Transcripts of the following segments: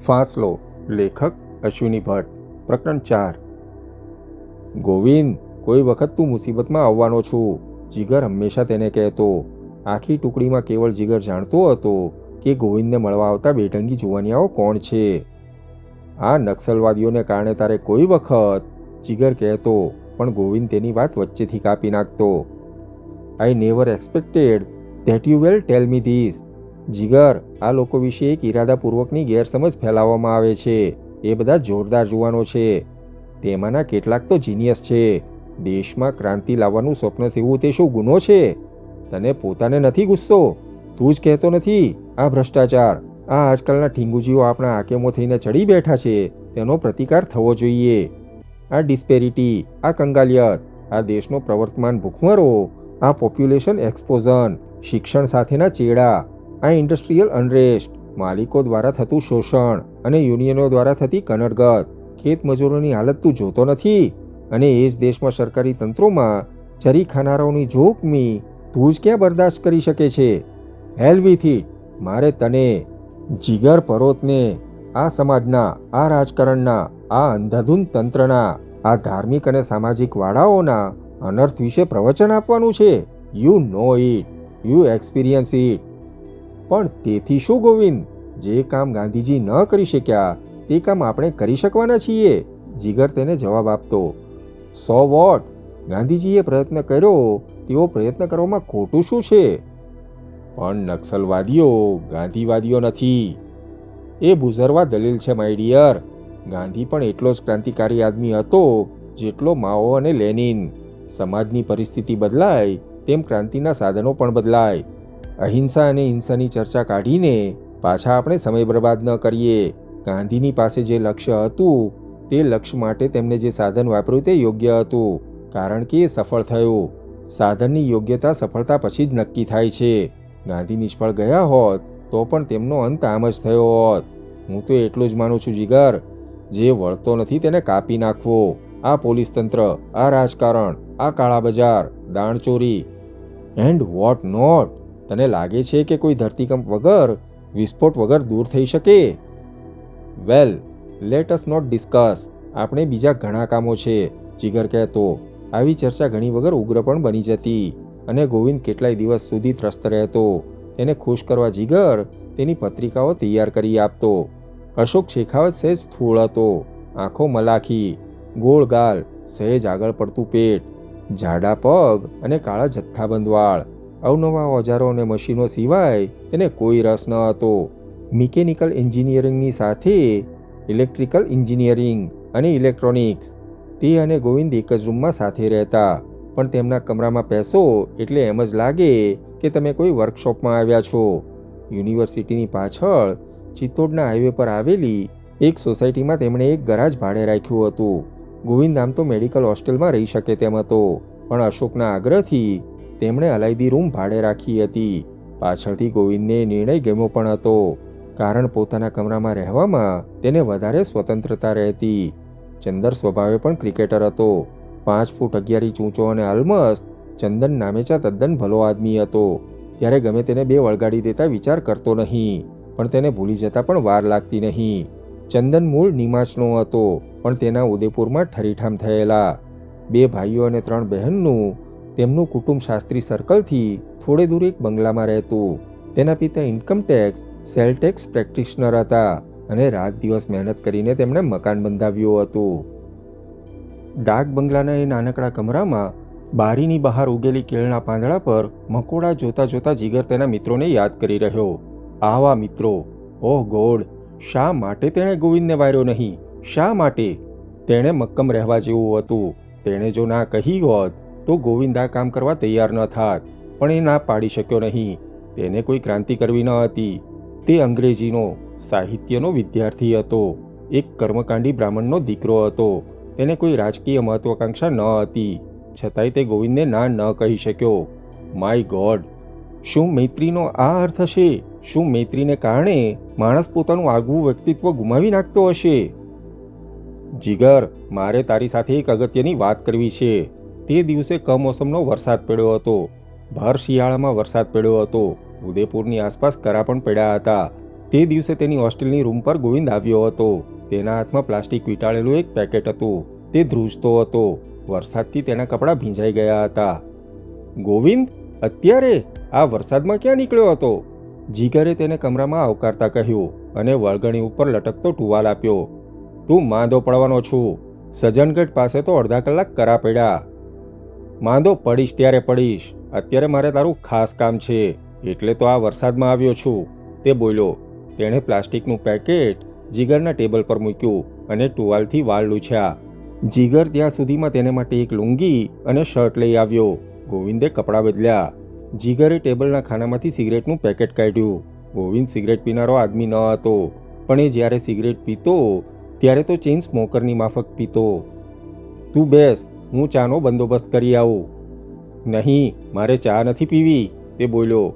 ફાંસલો. લેખક અશ્વિની ભટ્ટ. પ્રકરણ 4. ગોવિંદ, કોઈ વખત તું મુસીબતમાં આવવાનો છું, જીગર હંમેશા તેને કહેતો. આખી ટુકડીમાં કેવળ જીગર જાણતો હતો કે ગોવિંદને મળવા આવતા બેઢંગી જુવાનિયાઓ કોણ છે. આ નક્સલવાદીઓને કારણે તારે કોઈ વખત, જીગર કહેતો, પણ ગોવિંદ તેની વાત વચ્ચેથી કાપી નાખતો. I never expected that you will tell me this. Jigar, આ લોકો વિશે એક ઇરાદાપૂર્વકની ગેરસમજ ફેલાવવામાં આવે છે. એ બધા જોરદાર જુવાનો છે. તેમાંના કેટલાક તો જીનિયસ છે. દેશમાં ક્રાંતિ લાવવાનું સ્વપ્ન સેવું તે શું ગુનો છે? તને પોતાને નથી ગુસ્સો? તું જ કહેતો નથી આ ભ્રષ્ટાચાર, આ આજકાલના ઠીંગુજીઓ આપણા હાકેમો થઈને ચડી બેઠા છે, તેનો પ્રતિકાર થવો જોઈએ. આ ડિસ્પેરિટી, આ કંગાલિયત, આ દેશનો પ્રવર્તમાન ભૂખમરો, આ પોપ્યુલેશન એક્સપોઝન, શિક્ષણ સાથેના ચેડા, આ ઇન્ડસ્ટ્રીયલ અનરેસ્ટ, માલિકો દ્વારા થતું શોષણ અને યુનિયનો દ્વારા થતી કનડગત, ખેત મજૂરોની હાલત તું જોતો નથી? અને એ જ દેશમાં સરકારી તંત્રોમાં ચરી ખાનારાઓની જોખમી તું જ ક્યાં બરદાસ્ત કરી શકે છે? Hell with it. મારે તને, જીગર પરોતને, આ સમાજના, આ રાજકારણના, આ અંધાધૂન તંત્રના, આ ધાર્મિક અને સામાજિક વાળાઓના અનર્થ વિશે પ્રવચન આપવાનું છે. You know it, you experience it. પણ તેથી શું ગોવિંદ? જે કામ ગાંધીજી ન કરી શક્યા તે કામ આપણે કરી શકવાના છીએ, જીગર તેને જવાબ આપતો. So what? ગાંધીજીએ પ્રયત્ન કર્યો, તેઓ પ્રયત્ન કરવામાં ખોટું શું છે? પણ નક્સલવાદીઓ ગાંધીવાદીઓ નથી. એ બુઝરવા દલીલ છે માય ડિયર. ગાંધી પણ એટલો જ ક્રાંતિકારી આદમી હતો જેટલો માઓ અને લેનિન. સમાજની પરિસ્થિતિ બદલાય તેમ ક્રાંતિના સાધનો પણ બદલાય. અહિંસા અને હિંસાની ચર્ચા કાઢીને પાછા આપણે સમય બરબાદ ન કરીએ. ગાંધીની પાસે જે લક્ષ્ય હતું તે લક્ષ્ય માટે તેમને જે સાધન વાપર્યું તે યોગ્ય હતું, કારણ કે એ સફળ થયું. સાધનની યોગ્યતા સફળતા પછી જ નક્કી થાય છે. ગાંધી નિષ્ફળ ગયા હોત તો પણ તેમનો અંત આમ જ થયો હોત. હું તો એટલું જ માનું છું જીગર, જે વળતો નથી તેને કાપી નાખવો. આ પોલીસ તંત્ર, આ રાજકારણ, આ કાળા બજાર, દાણચોરી એન્ડ વોટ નોટ. તને લાગે છે કે કોઈ ધરતીકંપ વગર, વિસ્ફોટ વગર દૂર થઈ શકે? વેલ, લેટ અસ નોટ ડિસ્કસ. આપણે બીજા ઘણા કામો છે, જીગર કહેતો. આવી ચર્ચા ઘણી વગર ઉગ્ર પણ બની જતી અને ગોવિંદ કેટલાય દિવસ સુધી ત્રસ્ત રહેતો. તેને ખુશ કરવા જીગર તેની પત્રિકાઓ તૈયાર કરી આપતો. અશોક શેખાવત સહેજ સ્થૂળ હતો, આંખો મલાખી, ગોળ ગાલ, સહેજ આગળ પડતું પેટ, જાડા પગ અને કાળા જથ્થાબંધ વાળ. અવનવા ઓજારો અને મશીનો સિવાય તેને કોઈ રસ ન હતો. મિકેનિકલ એન્જિનિયરિંગની સાથે ઇલેક્ટ્રિકલ એન્જિનિયરિંગ અને ઇલેક્ટ્રોનિક્સ. તે અને ગોવિંદ એક જ રૂમમાં સાથે રહેતા, પણ તેમના કમરામાં બેસો એટલે એમ જ લાગે કે તમે કોઈ વર્કશોપમાં આવ્યા છો. યુનિવર્સિટીની પાછળ ચિત્તોડના હાઈવે પર આવેલી એક સોસાયટીમાં તેમણે એક ગરાજ ભાડે રાખ્યું હતું. ગોવિંદ આમ તો મેડિકલ હોસ્ટેલમાં રહી શકે તેમ હતો, પણ અશોકના આગ્રહથી તેમણે અલાયદી રૂમ ભાડે રાખી હતી. પાછળથી ગોવિંદને નિર્ણય ગમ્યો પણ હતો, કારણ પોતાના કમરામાં રહેવામાં તેને વધારે સ્વતંત્રતા રહેતી. ચંદર સ્વભાવે પણ ક્રિકેટર હતો. 5 ફૂટ 11 ઇંચ ઊંચો અને અલમસ્ત. ચંદન નામેચા તદ્દન ભલો આદમી હતો. ત્યારે ગમે તેને બે વળગાડી દેતા વિચાર કરતો નહીં, પણ તેને ભૂલી જતા પણ વાર લાગતી નહીં. ચંદન મૂળ નિમાચનો હતો, પણ તેના ઉદયપુરમાં ઠરીઠામ થયેલા 2 ભાઈઓ અને 3 બહેનનું તેમનું કુટુંબ શાસ્ત્રી સર્કલથી થોડે દૂર એક બંગલામાં રહેતું. તેના પિતા ઇન્કમટેક્સ સેલ ટેક્સ પ્રેક્ટિશનર હતા અને રાત દિવસ મહેનત કરીને તેમણે મકાન બંધાવ્યું હતું. ડાક બંગલાના એ નાનકડા કમરામાં બારીની બહાર ઉગેલી કેળના પાંદડા પર મકોડા જોતા જોતા જીગર તેના મિત્રોને યાદ કરી રહ્યો. આવા મિત્રો! ઓહ ગોડ! શા માટે તેણે ગોવિંદને વાર્યો નહીં? શા માટે? તેણે મક્કમ રહેવા જેવું હતું. તેણે જો ના કહી હોત તો ગોવિંદ આ કામ કરવા તૈયાર ન થાત, પણ એ ના પાડી શક્યો નહીં. તેને કોઈ ક્રાંતિ કરવી ન હતી. તે અંગ્રેજીનો, સાહિત્યનો વિદ્યાર્થી હતો. એક કર્મકાંડી બ્રાહ્મણનો દીકરો હતો. તેને કોઈ રાજકીય મહત્વાકાંક્ષા ન હતી, છતાંય તે ગોવિંદને ના ન કહી શક્યો. My God! શું મૈત્રીનો આ અર્થ હશે? શું મૈત્રીને કારણે માણસ પોતાનું આગવું વ્યક્તિત્વ ગુમાવી નાખતો હશે? જીગર, મારે તારી સાથે એક અગત્યની વાત કરવી છે. તે દિવસે કમોસમનો વરસાદ પડ્યો હતો. ભર શિયાળામાં વરસાદ પડ્યો હતો. ઉદયપુરની આસપાસ કરા પણ પડ્યા હતા. તે દિવસે તેની હોસ્ટેલની રૂમ પર ગોવિંદ આવ્યો હતો. તેના હાથમાં પ્લાસ્ટિક વીંટાળેલું એક પેકેટ હતું. તે ધ્રુજતો હતો. વરસાદથી તેના કપડાં ભીંજાઈ ગયા હતા. ગોવિંદ, અત્યારે આ વરસાદમાં ક્યાં નીકળ્યો હતો? જીગરે તેને કમરામાં આવકારતા કહ્યું અને વળગણી ઉપર લટકતો ટુવાલ આપ્યો. તું માંદો પડવાનો છું. સજ્જનગઢ પાસે તો અડધા કલાક કરા પડ્યા. માંદો પડીશ ત્યારે પડીશ. અત્યારે મારે તારું ખાસ કામ છે એટલે તો આ વરસાદમાં આવ્યો છું, તે બોલ્યો. તેણે પ્લાસ્ટિકનું પેકેટ જીગરના ટેબલ પર મૂક્યું અને ટુવાલથી વાળ લૂછ્યા. જીગર ત્યાં સુધીમાં તેને માટે એક લુંગી અને શર્ટ લઈ આવ્યો. ગોવિંદે કપડાં બદલ્યા. જીગરે ટેબલના ખાનામાંથી સિગરેટનું પેકેટ કાઢ્યું. ગોવિંદ સિગરેટ પીનારો આદમી ન હતો, પણ એ જ્યારે સિગરેટ પીતો ત્યારે તો ચેઇન સ્મોકરની માફક પીતો. તું બેસ, હું ચાનો બંદોબસ્ત કરી આવું. નહીં, મારે ચા નથી પીવી, તે બોલ્યો.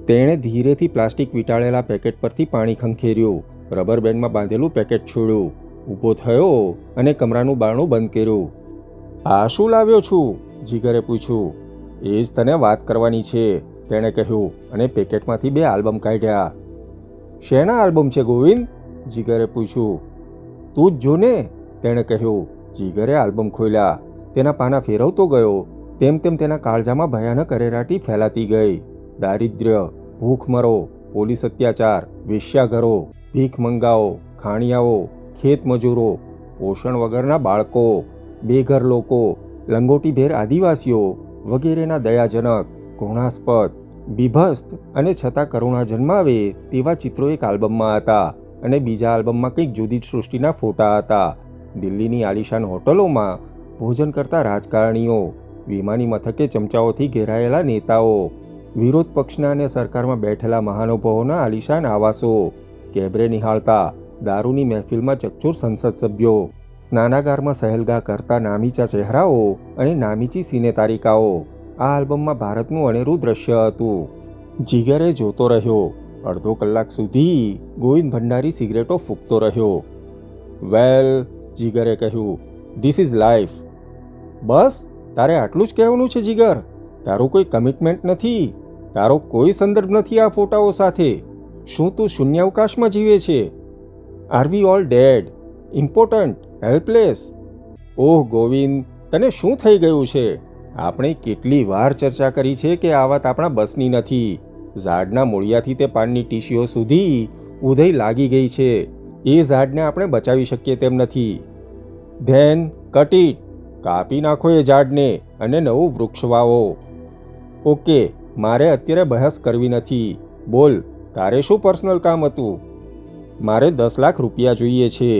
તેણે ધીરેથી પ્લાસ્ટિક વીંટાળેલા પેકેટ પરથી પાણી ખંખેર્યું. રબર બેન્ડમાં બાંધેલું પેકેટ છોડ્યું. ઊભો થયો અને કમરાનું બારણું બંધ કર્યું. આ શું લાવ્યો છું? જીગરે પૂછ્યું. એ જ તને વાત કરવાની છે, તેણે કહ્યું અને પેકેટમાંથી 2 આલ્બમ કાઢ્યા. શેના આલ્બમ છે ગોવિંદ? જીગરે પૂછ્યું. તું જ જો ને, તેણે કહ્યું. જીગરે આલ્બમ ખોલ્યા. તેના પાના ફેરવતો ગયો તેમ તેમ તેના કાળજામાં ભયાનક અરેરાટી ફેલાતી ગઈ. દારિદ્ર્ય, ભૂખમરો, પોલીસ અત્યાચાર, વેશ્યાઘરો, ભીખ મંગાઓ, ખાણિયાઓ, ખેતમજૂરો, પોષણ વગરના બાળકો, બેઘર લોકો, લંગોટીભેર આદિવાસીઓ વગેરેના દયાજનક, ઘૃણાસ્પદ, બીભત્સ અને છતાં કરુણા જન્માવે તેવા ચિત્રો એક આલ્બમમાં હતા અને બીજા આલ્બમમાં કંઈક જુદી જ સૃષ્ટિના ફોટા હતા. દિલ્હીની આલિશાન હોટલોમાં ભોજન કરતા રાજકારણીઓ, વિમાની મથકે ચમચાઓથી ઘેરાયેલા નેતાઓ, વિરોધ પક્ષના અને સરકારમાં બેઠેલા મહાનુભાવોના આલિશાન આવાસો, કેબરે નિહાળતા દારૂની મહેફિલમાં ચકચોર સંસદ સભ્યો, સ્નાનાગારમાં સહેલગા કરતા નામીચા ચહેરાઓ અને નામીચી સિને તારિકાઓ. આ આલ્બમમાં ભારતનું અનેરું દ્રશ્ય હતું. જીગરે જોતો રહ્યો. અડધો કલાક સુધી ગોવિંદ ભંડારી સિગરેટો ફૂંકતો રહ્યો. વેલ, જીગરે કહ્યું, ધીસ ઇઝ લાઈફ. બસ, તારે આટલું જ કહેવાનું છે જીગર? તારું કોઈ કમિટમેન્ટ નથી, તારો કોઈ સંદર્ભ નથી આ ફોટાઓ સાથે. શું તું શૂન્યાવકાશમાં જીવે છે? Are we all dead, important, helpless? Oh Govind, તને શું થઈ ગયું છે? આપણે કેટલી વાર ચર્ચા કરી છે કે આ વાત આપણા બસની નથી. ઝાડના મૂળિયાથી તે પાનની ટીશીઓ સુધી ઉધઈ લાગી ગઈ છે. એ ઝાડને આપણે બચાવી શકીએ તેમ નથી. ધેન કટ ઇટ, કાપી નાખો એ ઝાડને અને નવું વૃક્ષ વાવો. ઓકે, મારે અત્યારે બહસ કરવી નથી. બોલ, તારે શું પર્સનલ કામ હતું? મારે 10 લાખ રૂપિયા જોઈએ છે.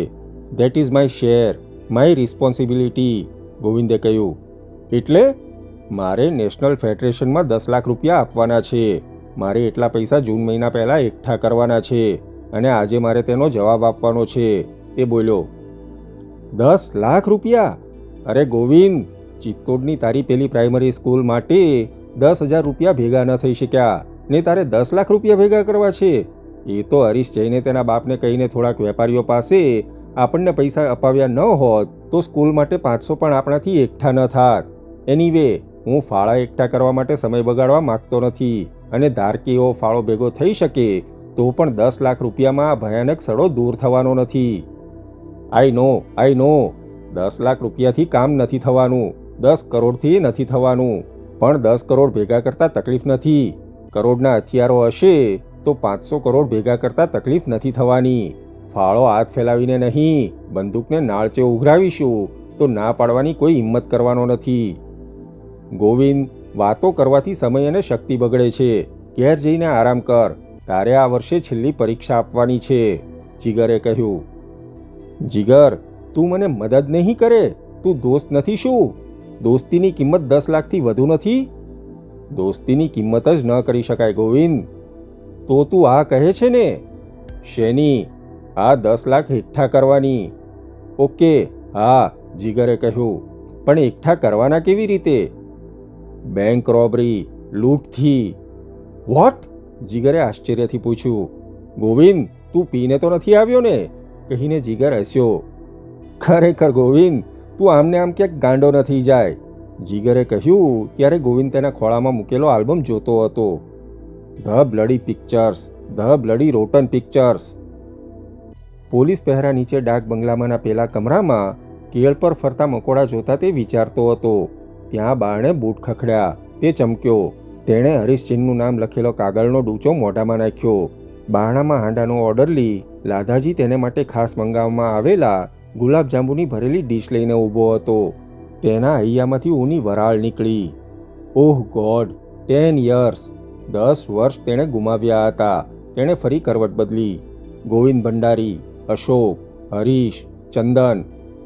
That is my share, my responsibility, ગોવિંદે કહ્યું. એટલે? મારે નેશનલ ફેડરેશનમાં 10 લાખ રૂપિયા આપવાના છે. મારે એટલા પૈસા જૂન મહિના પહેલાં એકઠા કરવાના છે અને આજે મારે તેનો જવાબ આપવાનો છે, તે બોલ્યો. 10 લાખ રૂપિયા? અરે ગોવિંદ, ચિત્તોડની તારી પેલી પ્રાઇમરી સ્કૂલ માટે 10,000 રૂપિયા ભેગા ન થઈ શક્યા ને તારે 10 લાખ રૂપિયા ભેગા કરવા છે? એ તો હરીશ જઈને તેના બાપને કહીને થોડાક વેપારીઓ પાસે આપણને પૈસા અપાવ્યા ન હોત તો સ્કૂલ માટે 500 પણ આપણાથી એકઠા ન થાત. એનીવે, હું ફાળા એકઠા કરવા માટે સમય બગાડવા માગતો નથી અને ધાર કે એવો ફાળો ભેગો થઈ શકે તો પણ 10 લાખ રૂપિયામાં આ ભયાનક સડો દૂર થવાનો નથી. આઈ નો 10 લાખ રૂપિયાથી કામ નથી થવાનું, 10 કરોડથી નથી થવાનું, પણ 10 કરોડ ભેગા કરતાં તકલીફ નથી. કરોડના હથિયારો હશે તો 500 કરોડ ભેગા કરતાં તકલીફ નથી થવાની. ફાળો હાથ ફેલાવીને નહીં, બંદૂકને નાળચે ઉઘરાવીશું તો ના પાડવાની કોઈ હિંમત કરવાનો નથી. ગોવિંદ, વાતો કરવાથી સમય અને શક્તિ બગડે છે. ઘેર જઈને આરામ કર. તારે આ વર્ષે છેલ્લી પરીક્ષા આપવાની છે, જીગરે કહ્યું. જીગર, તું મને મદદ નહીં કરે? તું દોસ્ત નથી શું? દોસ્તીની કિંમત 10 લાખથી વધુ નથી? દોસ્તીની કિંમત જ ન કરી શકાય ગોવિંદ. તો તું આ કહે છે ને? શેની? આ 10 લાખ એકઠા કરવાની. ઓકે, હા, જીગરે કહ્યું. પણ એકઠા કરવાના કેવી રીતે? બેંક રોબરી, લૂંટથી. વોટ? જીગરે આશ્ચર્યથી પૂછ્યું. ગોવિંદ, તું પીને તો નથી આવ્યો ને? કહીને જીગર હસ્યો. ખરેખર ગોવિંદ, તું આમને આમ ક્યાંક ગાંડો નથી જાય, જીગરે કહ્યું ત્યારે ગોવિંદ તેના ખોળામાં મૂકેલો આલ્બમ જોતો હતો. The bloody pictures, the bloody rotten pictures. Police પહેરા નીચે ડાક બંગલામાંના પેલા કમરામાં કેળ પર ફરતા મકોડા જોતા તે વિચારતો હતો. ત્યાં બારણે બૂટ ખખડ્યા. તે ચમક્યો. તેણે હરીશચંદનું નામ લખેલો કાગળનો ડૂચો મોઢામાં નાખ્યો. બારણામાં હાંડાનો ઓર્ડર લઈ લાધાજી તેને માટે ખાસ મંગાવવામાં આવેલા ગુલાબજાંબુની ભરેલી ડીશ લઈને ઊભો હતો. તેના હૈયામાંથી ઊની વરાળ નીકળી. ઓહ ગોડ, 10 યર્સ! 10 વર્ષ તેણે ગુમાવ્યા હતા. તેણે ફરી કરવટ બદલી. Govind Bhandari, Ashok, Harish, Chandan.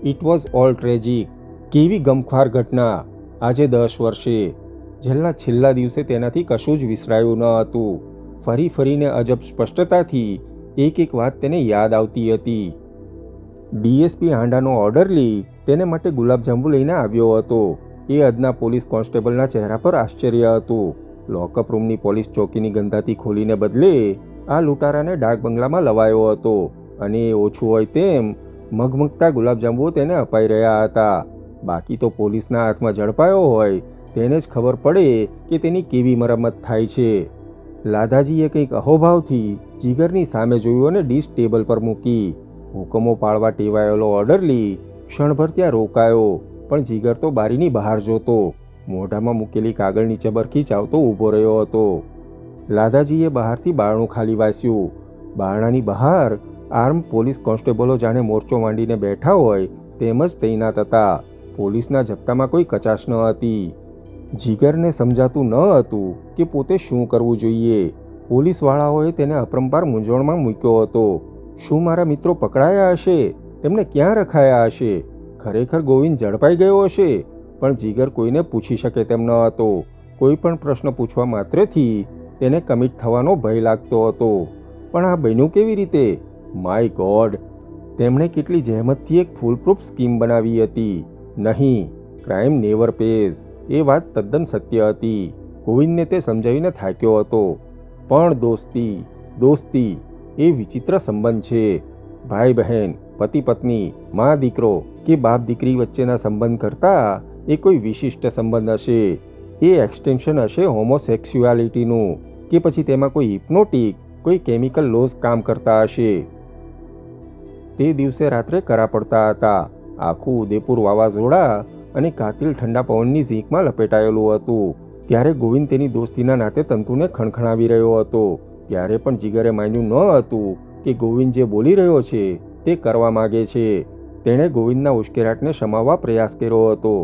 It was all tragic. કેવી ગમખ્વાર ઘટના! આજે 10 વર્ષે છેલ્લા દિવસે તેનાથી કશું જ વિસરાયું ન હતું. ફરી ફરીને અજબ સ્પષ્ટતાથી એક એક વાત તેને યાદ આવતી હતી. ડીએસપી હાંડાનો ઓર્ડર લઈ તેને માટે ગુલાબજાંબુ લઈને આવ્યો હતો. એ અદના પોલીસ કોન્સ્ટેબલના ચહેરા પર આશ્ચર્ય હતું. લોકઅપ રૂમની પોલીસ ચોકીની ગંધાતી ખોલીને બદલે આ લૂંટારાને ડાક બંગલામાં લવાયો હતો અને એ ઓછું હોય તેમ મગમગતા ગુલાબજાંબુઓ તેને અપાઈ રહ્યા હતા. બાકી તો પોલીસના હાથમાં ઝડપાયો હોય તેને જ ખબર પડે કે તેની કેવી મરમ્મત થાય છે. લાધાજીએ કંઈક અહોભાવથી જીગરની સામે જોયું અને ડીશ ટેબલ પર મૂકી. હુકમો પાળવા ટેવાયેલો ઓર્ડર લઈ ક્ષણભર ત્યાં રોકાયો, પણ જીગર તો બારીની બહાર જોતો. મોઢામાં મૂકેલી કાગળ નીચે બરખી ચાવતો ઊભો રહ્યો હતો. લાધાજીએ બહારથી બારણું ખાલી વાસ્યું. બારણાની બહાર આર્મ પોલીસ કોન્સ્ટેબલો જાણે મોરચો માંડીને બેઠા હોય તેમ જ તૈનાત હતા. પોલીસના જપ્તામાં કોઈ કચાશ ન હતી. જીગરને સમજાતું ન હતું કે પોતે શું કરવું જોઈએ. પોલીસવાળાઓએ તેને અપરંપાર મૂંઝવણમાં મૂક્યો હતો. શું મારા મિત્રો પકડાયા હશે? તેમને ક્યાં રખાયા હશે? ખરેખર ગોવિંદ ઝડપાઈ ગયો હશે? પણ જીગર કોઈને પૂછી શકે તેમ ન હતો. કોઈ પણ પ્રશ્ન પૂછવા માત્રથી તેને કમિટ થવાનો ભય લાગતો હતો. પણ આ બન્યું કેવી રીતે? My God! તેમણે કેટલી જહેમતથી એક ફૂલપ્રૂફ સ્કીમ બનાવી હતી. નહીં, ક્રાઇમ નેવર પેઝ. એ વાત તદ્દન સત્ય હતી. ગોવિંદને તે સમજાવીને થાક્યો હતો. પણ દોસ્તી એ વિચિત્ર સંબંધ છે. ભાઈ બહેન, પતિ પત્ની, મા દીકરો કે બાપ દીકરી વચ્ચેના સંબંધ કરતાં એ કોઈ વિશિષ્ટ સંબંધ હશે. એ એક્સટેન્શન હશે હોમોસેક્સ્યુઆલિટીનું, કે પછી તેમાં કોઈ હિપ્નોટિક, કોઈ કેમિકલ લોઝ કામ કરતા હશે. તે દિવસે રાત્રે કરા પડતા હતા. આખું ઉદયપુર વાવાઝોડા અને કાતિલ ઠંડા પવનની ઝીંકમાં લપેટાયેલું હતું. ત્યારે ગોવિંદ તેની દોસ્તીના નાતે તંતુને ખણખણાવી રહ્યો હતો. ત્યારે પણ જીગરે માન્યું ન હતું કે ગોવિંદ જે બોલી રહ્યો છે તે કરવા માગે છે. તેણે ગોવિંદના ઉશ્કેરાટને શમાવવા પ્રયાસ કર્યો હતો.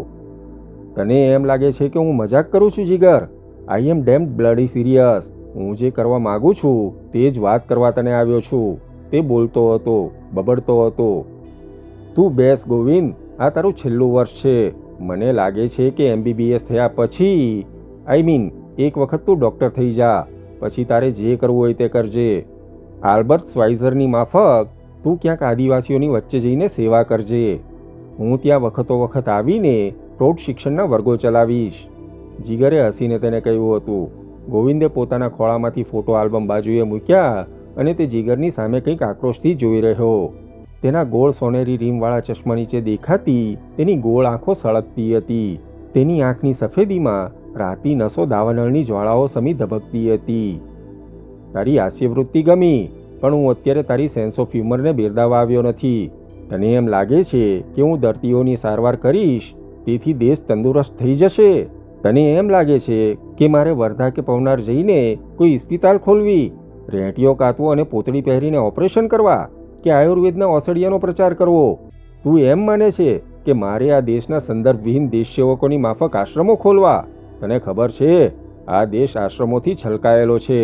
તને એમ લાગે છે કે હું મજાક કરું છું જીગર? આઈ એમ ડેમ્ડ બ્લડી સિરિયસ. હું જે કરવા માગું છું તે જ વાત કરવા તને આવ્યો છું. તે બોલતો હતો, બબડતો હતો. તું બેસ ગોવિંદ, આ તારું છેલ્લું વર્ષ છે. મને લાગે છે કે MBBS થયા પછી, એક વખત તું ડૉક્ટર થઈ જા. પછી તારે જે કરવું હોય તે કરજે. આલ્બર્ટ સ્વાઇઝરની માફક તું ક્યાંક આદિવાસીઓની વચ્ચે જઈને સેવા કરજે. હું ત્યાં વખતો વખત આવીને પ્રૌઢ શિક્ષણના વર્ગો ચલાવીશ. જીગરે હસીને તેને કહ્યું હતું. ગોવિંદે પોતાના ખોળામાંથી ફોટો આલ્બમ બાજુએ મૂક્યા અને તે જીગરની સામે કંઈક આક્રોશથી જોઈ રહ્યો. તેના ગોળ સોનેરી રીમવાળા ચશ્મા નીચે દેખાતી તેની ગોળ આંખો સળગતી હતી. તેની આંખની સફેદીમાં રાતી નસો દાવાનળની જ્વાળાઓ સમી ધબકતી હતી. તારી હાસ્યવૃત્તિ ગમી, પણ હું અત્યારે તારી સેન્સ ઓફ હ્યુમરને બિરદાવવા આવ્યો નથી. તને એમ લાગે છે કે હું દર્દીઓની સારવાર કરીશ તેથી દેશ તંદુરસ્ત થઈ જશે? તને એમ લાગે છે કે મારે વર્ધા કે પવનાર જઈને કોઈ ઇસ્પિતાલ ખોલવી, રેંટિયો કાતવો અને પોતળી પહેરીને ઓપરેશન કરવા, કે આયુર્વેદના ઓસડિયાનો પ્રચાર કરવો? તું એમ માને છે કે મારે આ દેશના સંદર્ભવિહીન દેશસેવકોની માફક આશ્રમો ખોલવા? તને ખબર છે આ દેશ આશ્રમોથી છલકાયેલો છે.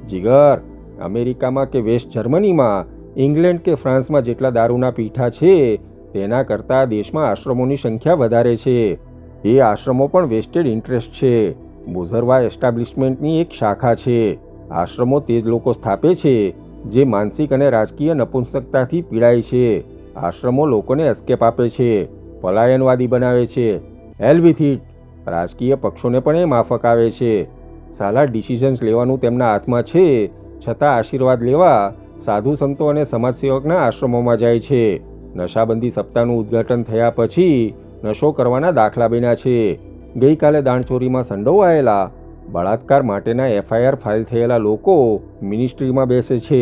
જીગર, અમેરિકામાં કે વેસ્ટ જર્મનીમાં, ઇંગ્લેન્ડ કે ફ્રાન્સમાં જેટલા દારૂના પીઠા છે તેના કરતાં દેશમાં આશ્રમોની સંખ્યા વધારે છે. એ આશ્રમો પણ વેસ્ટેડ ઇન્ટરેસ્ટ છે. બુઝરવા એસ્ટાબ્લિશમેન્ટની એક શાખા છે. આશ્રમો તે જ લોકો સ્થાપે છે જે માનસિક અને રાજકીય નપુંસકતાથી પીડાય છે. આશ્રમો લોકોને એસ્કેપ આપે છે, પલાયનવાદી બનાવે છે. Hell with it. રાજકીય પક્ષોને પણ એ માફક આવે છે. સાલા ડિસિઝન્સ લેવાનું તેમના હાથમાં છે, છતાં આશીર્વાદ લેવા સાધુ સંતો અને સમાજસેવકના આશ્રમોમાં જાય છે. નશાબંધી સપ્તાહનું ઉદ્ઘાટન થયા પછી નશો કરવાના દાખલા બન્યા છે. ગઈકાલે દાણચોરીમાં સંડોવાયેલા બળાત્કાર માટેના FIR ફાઇલ થયેલા લોકો મિનિસ્ટ્રીમાં બેસે છે.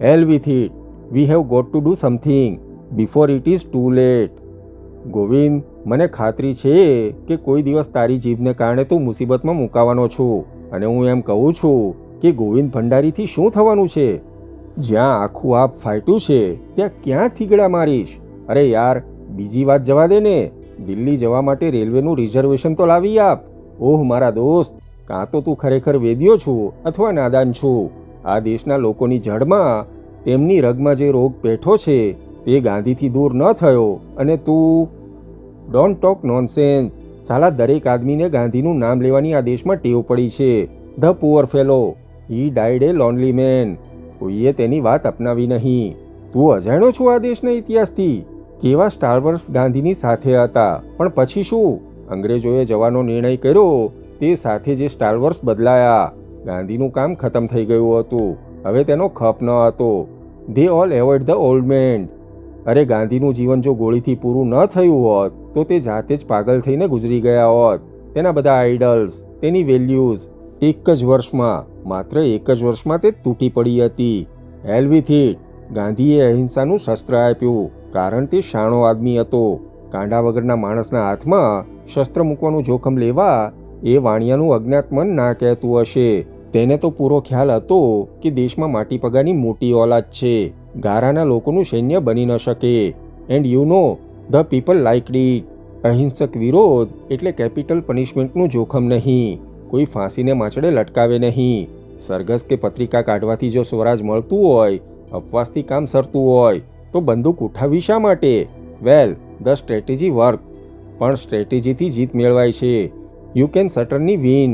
Hell with it, we have got to do something before it is too late. Govind, મને ખાતરી છે કે કોઈ દિવસ તારી જીભને કારણે તું મુસીબતમાં મુકાવાનો છું. અને હું એમ કહું છું કે ગોવિંદ ભંડારીથી શું થવાનું છે? જ્યાં આખું આપ ફાટ્યું છે ત્યાં ક્યાં થીગડા મારીશ? અરે યાર, બીજી વાત જવા દે ને. દિલ્હી જવા માટે રેલવેનું રિઝર્વેશન તો લાવી આપ. ઓહ મારા દોસ્ત, કાં તો તું ખરેખર વેદ્યો છું અથવા નાદાન છું. આ દેશના લોકોની જડમાં, તેમની રગમાં જે રોગ પેઠો છે તે ગાંધીથી દૂર ન થયો અને તું ડોન્ટ ટોક નોનસેન્સ. સાલા દરેક આદમીને ગાંધીનું નામ લેવાની આ દેશમાં ટેવ પડી છે. The poor fellow, he died a lonely man. કોઈએ તેની વાત અપનાવી નહીં. તું અજાણ્યો છું આ દેશના ઇતિહાસથી? કેવા સ્ટારવર્સ ગાંધીની સાથે હતા, પણ પછી શું? અંગ્રેજોએ જવાનો નિર્ણય કર્યો તે સાથે જે સ્ટારવર્સ બદલાયા. ગાંધીનું કામ ખતમ થઈ ગયું હતું, હવે તેનો ખપ ન હતો. They all avoid the old man. અરે ગાંધીનું જીવન જો ગોળીથી પૂરું ન થયું હોત તો તે જાતે જ પાગલ થઈને ગુજરી ગયા હોત. તેના બધા આઇડલ્સ, તેની વેલ્યુઝ એક જ વર્ષમાં, માત્ર એક જ વર્ષમાં તે તૂટી પડી હતી. હેલ વિથ ઇટ. ગાંધીએ અહિંસાનું શસ્ત્ર આપ્યું કારણ તે શાણો આદમી હતો. કાંડા વગરના માણસના હાથમાં શસ્ત્ર મૂકવાનું જોખમ લેવા એ વાણિયાનું અજ્ઞાત મન ના કહેતું હશે. તેને તો પૂરો ખ્યાલ હતો કે દેશમાં માટી પગાની મોટી ઓલાદ છે. ગારાના લોકોનું સૈન્ય બની ન શકે. And you know, the people લાઇક્ડ it. અહિંસક વિરોધ એટલે કેપિટલ પનિશમેન્ટનું જોખમ નહીં. કોઈ ફાંસીને માચડે લટકાવે નહીં. સરઘસ કે પત્રિકા કાઢવાથી જો સ્વરાજ મળતું હોય, અપવાસથી કામ સરતું હોય, તો બંદૂક ઉઠાવી શા માટે? Well, the strategy work. પણ સ્ટ્રેટેજીથી જીત મેળવાય છે. You can certainly win,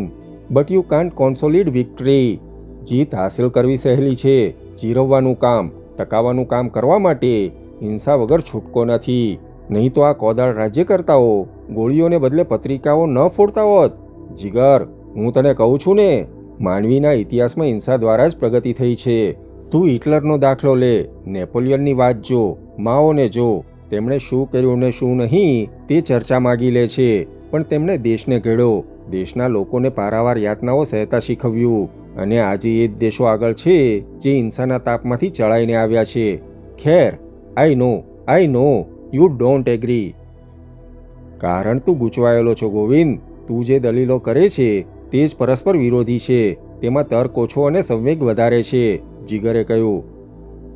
but you can't consolidate victory. જીત હાંસલ કરવી સહેલી છે, જીરવવાનું કામ, ટકાવવાનું કામ કરવા માટે હિંસા વગર છૂટકો નથી. નહીં તો આ કોદાળ રાજ્યકર્તાઓ ગોળીઓને બદલે પત્રિકાઓ ન ફોડતા હોત. જીગર, હું તને કહું છું ને, માનવીના ઇતિહાસમાં હિંસા દ્વારા જ પ્રગતિ થઈ છે. તું હિટલરનો દાખલો લે, નેપોલિયનની વાત જો, માઓને જો. તેમણે શું કર્યું ને શું નહીં તે ચર્ચા માગી લે છે, પણ તેમણે દેશને ઘડ્યો, દેશના લોકોને પારાવાર યાતનાઓ સહેતા શીખવ્યું. અને આજે એ જ દેશો આગળ છે જે હિંસાના તાપમાંથી ચડાઈને આવ્યા છે. ખેર, આઈ નો યુ ડોન્ટ એગ્રી. કારણ તું ગૂંચવાયેલો છો ગોવિંદ. તું જે દલીલો કરે છે તે જ પરસ્પર વિરોધી છે. તેમાં તર્ક ઓછો અને સંવેગ વધારે છે. જીગરે કહ્યું.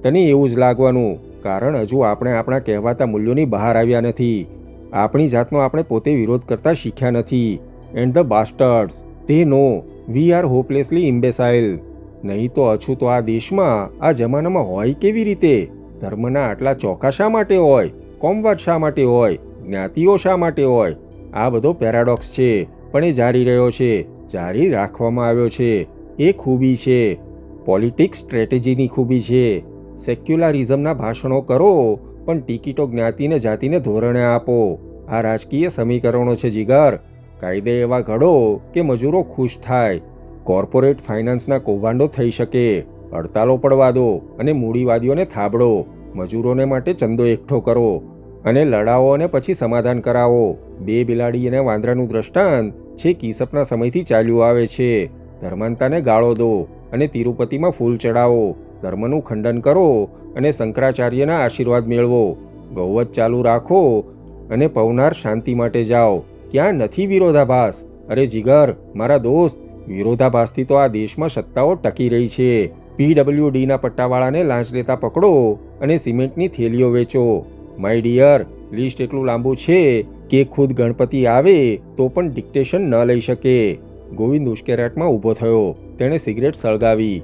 તને એવું જ લાગવાનું, કારણ હજુ આપણે આપણા કહેવાતા મૂલ્યોની બહાર આવ્યા નથી. આપણી જાતનો આપણે પોતે વિરોધ કરતા શીખ્યા નથી. એન્ડ ધ બાસ્ટર્ડ્સ, તે નો વી આર હોપલેસલી ઇમ્બેસાઇલ. નહીં તો અછૂતો આ દેશમાં આ જમાનામાં હોય કેવી રીતે? ધર્મના આટલા ચોખા શા માટે હોય? કોમવાદ શા માટે હોય? જ્ઞાતિઓ શા માટે હોય? આ બધો પેરાડોક્સ છે, પણ એ જારી રહ્યો છે, જારી રાખવામાં આવ્યો છે. એ ખૂબી છે, પોલિટિક્સ સ્ટ્રેટેજીની ખૂબી છે. સેક્યુલારિઝમના ભાષણો કરો, પણ ટિકિટો જ્ઞાતિને જાતિને ધોરણે આપો. આ રાજકીય સમીકરણો છે જીગર. કાયદે એવા ઘડો કે મજૂરો ખુશ થાય. કોર્પોરેટ ફાઇનાન્સના કૌભાંડો થઈ શકે. હડતાલો પડવા દો અને મૂડીવાદીઓને થાબડો. મજૂરોને માટે ચંદો એકઠો કરો અને લડાવો અને પછી સમાધાન કરાવો. બે બિલાડી અને વાંદરાનું દ્રષ્ટાંત છેક ઈસપના સમયથી ચાલ્યું આવે છે. ધર્માંતાને ગાળો દો અને તિરુપતિમાં ફૂલ ચડાવો. ધર્મનું ખંડન કરો અને શંકરાચાર્યના આશીર્વાદ મેળવો. ગૌવત ચાલુ રાખો અને પવનાર શાંતિ માટે જાઓ. ક્યાં નથી વિરોધાભાસ? અરે જીગર, મારા દોસ્ત, વિરોધાભાસથી તો આ દેશમાં સત્તાઓ ટકી રહી છે. PWDના પટ્ટાવાળાને લાંચ લેતા પકડો અને સિમેન્ટની થેલીઓ વેચો. માય ડિયર, લિસ્ટ એટલું લાંબુ છે કે ખુદ ગણપતિ આવે તો પણ ડિક્ટેશન ન લઈ શકે. ગોવિંદ ઉશ્કેરાટમાં ઊભો થયો. તેણે સિગરેટ સળગાવી.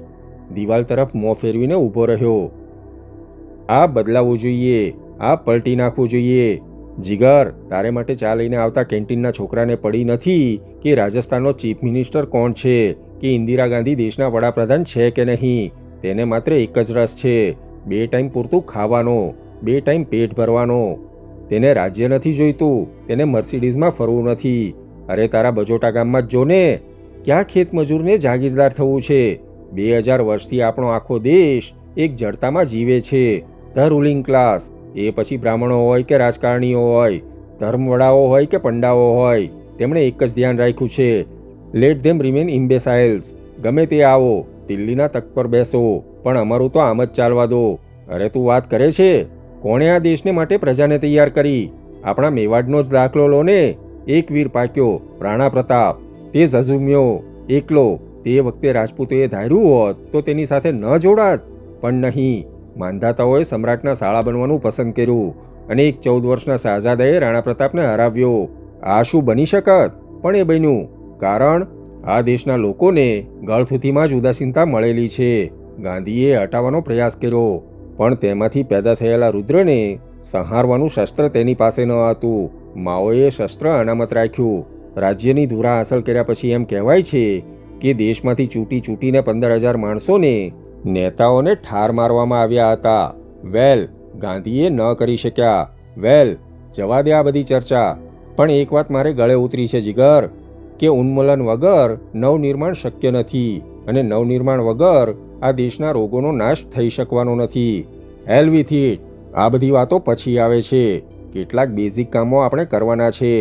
દિવાલ તરફ મોં ફેરવીને ઊભો રહ્યો. આ બદલાવવું જોઈએ, આ પલટી નાખવું જોઈએ. જીગર, તારે માટે ચા લઈને આવતા કેન્ટીનના છોકરાને પડી નથી કે રાજસ્થાનનો ચીફ મિનિસ્ટર કોણ છે કે ઇન્દિરા ગાંધી દેશના વડાપ્રધાન છે કે નહીં. તેને માત્ર એક જ રસ છે, 2 ટાઈમ પૂરતું ખાવાનો, 2 ટાઈમ પેટ ભરવાનો. તેને રાજ્ય નથી જોઈતું, તેને મર્સિડીઝમાં ફરવું નથી. અરે તારા બજોટા ગામમાં જ જો ને, ક્યાં ખેત મજૂરને જાગીરદાર થવું છે? 2000 વર્ષથી આપણો આખો દેશ એક જડતામાં જીવે છે. ધ રૂલિંગ ક્લાસ, એ પછી બ્રાહ્મણો હોય કે રાજકારણીઓ હોય, ધર્મવડાઓ હોય કે પંડાઓ હોય, તેમણે એક જ ધ્યાન રાખ્યું છે, લેટ ધેમ રિમેન ઇમ્બેસાઇલ્સ. ગમે તે આવો, દિલ્હીના તખ્ત પર બેસો, પણ અમારું તો આમ જ ચાલવા દો. અરે તું વાત કરે છે? કોણે આ દેશને માટે પ્રજાને તૈયાર કરી? આપણા મેવાડનો જ દાખલો લો ને. એક વીર પાક્યો, રાણા પ્રતાપ. તે ઝઝુમ્યો એકલો. તે વખતે રાજપૂતોએ ધાર્યું હોત તો તેની સાથે ન જોડાત, પણ નહીં. માંધાતાઓએ સમ્રાટના શાળા બનવાનું પસંદ કર્યું અને એક 14 વર્ષના શahજાદાએ રાણા પ્રતાપને હરાવ્યો. આ શું બની શકત? પણ એ બન્યું, કારણ આ દેશના લોકોને ગળથૂથીમાં જ ઉદાસીનતા મળેલી છે. ગાંધીએ હટાવવાનો પ્રયાસ કર્યો, પણ તેમાંથી પેદા થયેલા રુદ્રને સંહારવાનું શસ્ત્ર તેની પાસે ન હતું. માઓએ શસ્ત્ર અનામત રાખ્યું. રાજ્યની ધુરા હાંસલ કર્યા પછી એમ કહેવાય છે કે દેશમાંથી ચૂંટીને 15,000 માણસોને, નેતાઓને ઠાર મારવામાં આવ્યા હતા. વેલ, ગાંધીએ ન કરી શક્યા. વેલ, જવા દે આ બધી ચર્ચા. પણ એક વાત મારે ગળે ઉતરી છે જીગર, કે ઉન્મૂલન વગર નવનિર્માણ શક્ય નથી, અને નવનિર્માણ વગર આ દેશના રોગોનો નાશ થઈ શકવાનો નથી. હેલ વિથ ઇટ. આ બધી વાતો પછી આવે છે. કેટલાક બેઝિક કામો આપણે કરવાના છે.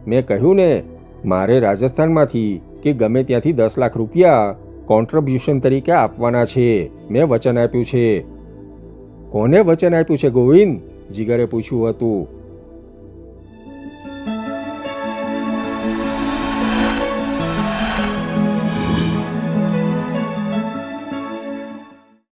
મેં કહ્યું ને, મારે રાજસ્થાનમાંથી કે ગમે ત્યાંથી 10 લાખ રૂપિયા કોન્ટ્રીબ્યુશન તરીકે આપવાના છે. મેં વચન આપ્યું છે. કોને વચન આપ્યું છે ગોવિંદ? જીગરે પૂછ્યું હતું.